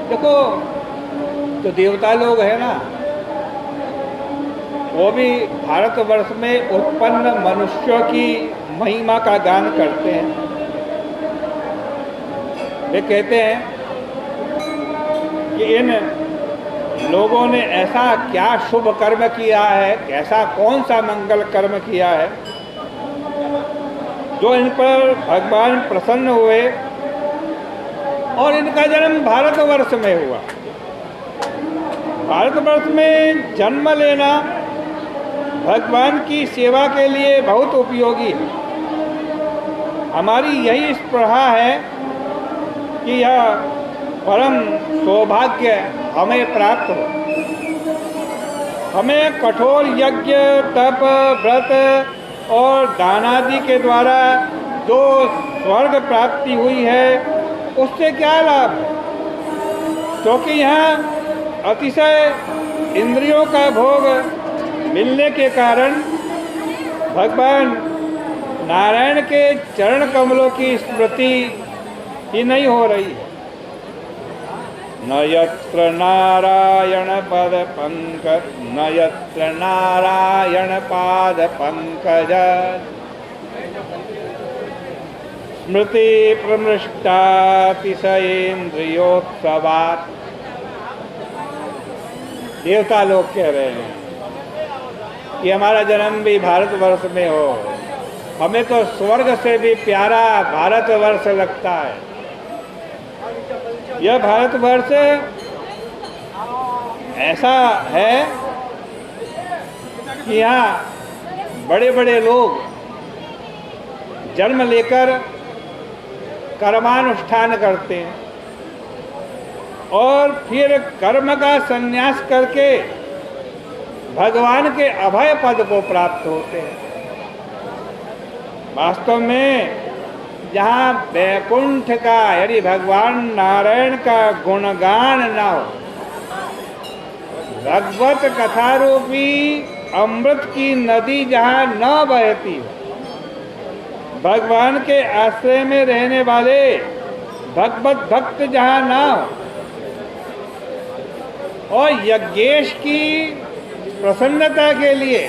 देखो, जो देवता लोग हैं ना, वो भी भारतवर्ष में उत्पन्न मनुष्यों की महिमा का गान करते हैं। वे कहते हैं कि इन लोगों ने ऐसा क्या शुभ कर्म किया है, ऐसा कौन सा मंगल कर्म किया है जो इन पर भगवान प्रसन्न हुए और इनका जन्म भारतवर्ष में हुआ। भारतवर्ष में जन्म लेना भगवान की सेवा के लिए बहुत उपयोगी है। हमारी यही स्पृहा है कि यह परम सौभाग्य हमें प्राप्त हो। हमें कठोर यज्ञ, तप, व्रत और दानादि के द्वारा जो स्वर्ग प्राप्ति हुई है उससे क्या लाभ है? क्योंकि यहाँ अतिशय इंद्रियों का भोग मिलने के कारण भगवान नारायण के चरण कमलों की स्मृति ही नहीं हो रही। न यत्र नारायण पद पंकज, न यत्र नारायण पाद पंकज, स्मृति प्रमृष्टातिशयेन्द्रियोत्सवात्। देवता लोग कह रहे हैं कि हमारा जन्म भी भारतवर्ष में हो। हमें तो स्वर्ग से भी प्यारा भारतवर्ष लगता है। यह भारतवर्ष ऐसा है कि यहाँ बड़े बड़े लोग जन्म लेकर कर्मानुष्ठान करते हैं और फिर कर्म का संन्यास करके भगवान के अभय पद को प्राप्त होते हैं। वास्तव में जहाँ वैकुंठ का यानी भगवान नारायण का गुणगान न हो, भगवत कथा रूपी अमृत की नदी जहाँ न बहती हो, भगवान के आश्रय में रहने वाले भगवत भक्त जहाँ ना हो और यज्ञेश की प्रसन्नता के लिए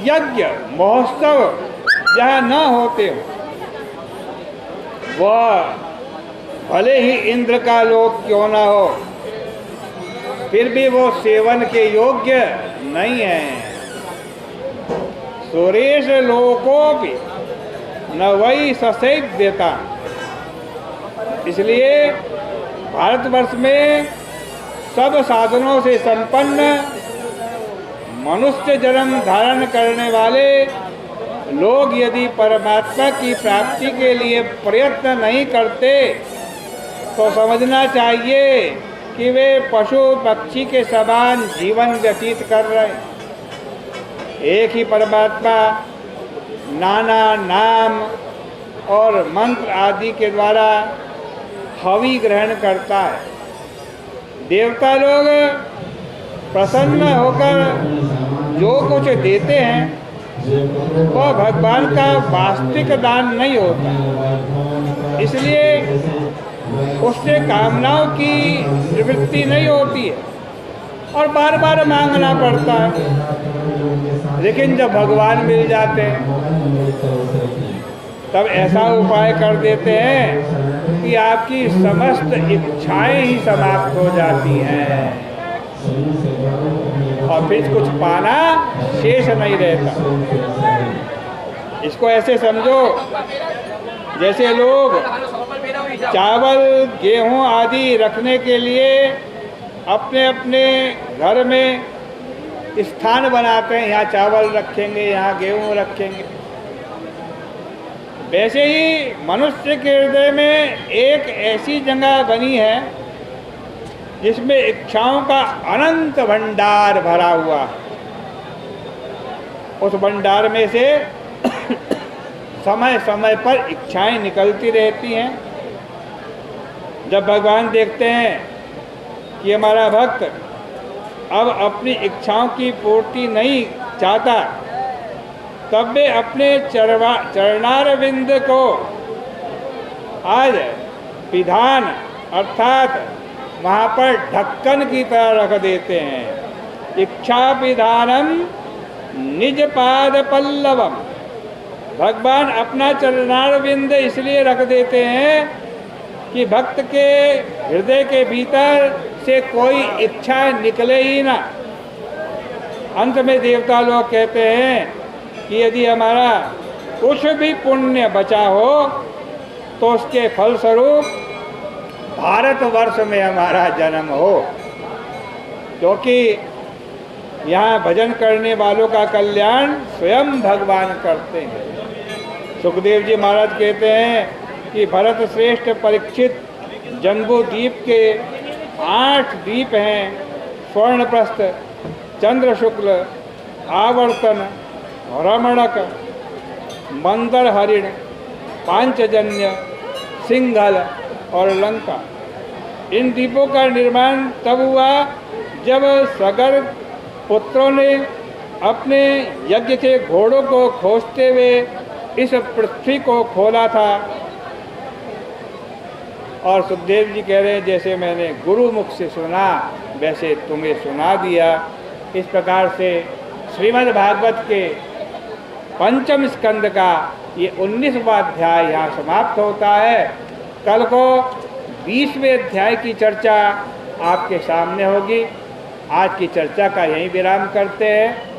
यज्ञ महोत्सव जहाँ न होते हो, वह भले ही इंद्र का लोक क्यों ना हो, फिर भी वो सेवन के योग्य नहीं है। सुरेश लोकोपि न वही ससेव्यता। इसलिए भारतवर्ष में सब साधनों से संपन्न मनुष्य जन्म धारण करने वाले लोग यदि परमात्मा की प्राप्ति के लिए प्रयत्न नहीं करते तो समझना चाहिए कि वे पशु पक्षी के समान जीवन व्यतीत कर रहे हैं। एक ही परमात्मा नाना नाम और मंत्र आदि के द्वारा हवि ग्रहण करता है। देवता लोग प्रसन्न होकर जो कुछ देते हैं वह भगवान का वास्तविक दान नहीं होता, इसलिए उससे कामनाओं की निवृत्ति नहीं होती है और बार बार मांगना पड़ता है। लेकिन जब भगवान मिल जाते हैं तब ऐसा उपाय कर देते हैं कि आपकी समस्त इच्छाएं ही समाप्त हो जाती हैं और फिर कुछ पाना शेष नहीं रहता। इसको ऐसे समझो जैसे लोग चावल गेहूं आदि रखने के लिए अपने अपने घर में स्थान बनाते हैं, यहाँ चावल रखेंगे, यहाँ गेहूं रखेंगे। वैसे ही मनुष्य के हृदय में एक ऐसी जगह बनी है जिसमें इच्छाओं का अनंत भंडार भरा हुआ है। उस भंडार में से समय समय पर इच्छाएं निकलती रहती हैं। जब भगवान देखते हैं कि हमारा भक्त अब अपनी इच्छाओं की पूर्ति नहीं चाहता, तब वे अपने चरणारविंद को आज विधान अर्थात वहाँ पर ढक्कन की तरह रख देते हैं। इच्छा विधानम निज पाद पल्लवम, भगवान अपना चरणारविंद इसलिए रख देते हैं कि भक्त के हृदय के भीतर से कोई इच्छा निकले ही ना। अंत में देवता लोग कहते हैं कि यदि हमारा कुछ भी पुण्य बचा हो तो उसके फलस्वरूप भारतवर्ष में हमारा जन्म हो, क्योंकि यहाँ भजन करने वालों का कल्याण स्वयं भगवान करते हैं। सुखदेव जी महाराज कहते हैं कि भरत श्रेष्ठ परीक्षित जम्बू द्वीप के 8 द्वीप हैं, स्वर्णप्रस्थ, चंद्र शुक्ल, आवर्तन, रमणक, मंदर हरिण, पांचजन्य, सिंघल और लंका। इन द्वीपों का निर्माण तब हुआ जब सगर पुत्रों ने अपने यज्ञ के घोड़ों को खोजते हुए इस पृथ्वी को खोला था। और सुखदेव जी कह रहे हैं जैसे मैंने गुरु मुख से सुना वैसे तुम्हें सुना दिया। इस प्रकार से श्रीमद् भागवत के पंचम स्कंद का ये 19वां अध्याय यहाँ समाप्त होता है। कल को 20वें अध्याय की चर्चा आपके सामने होगी। आज की चर्चा का यहीं विराम करते हैं।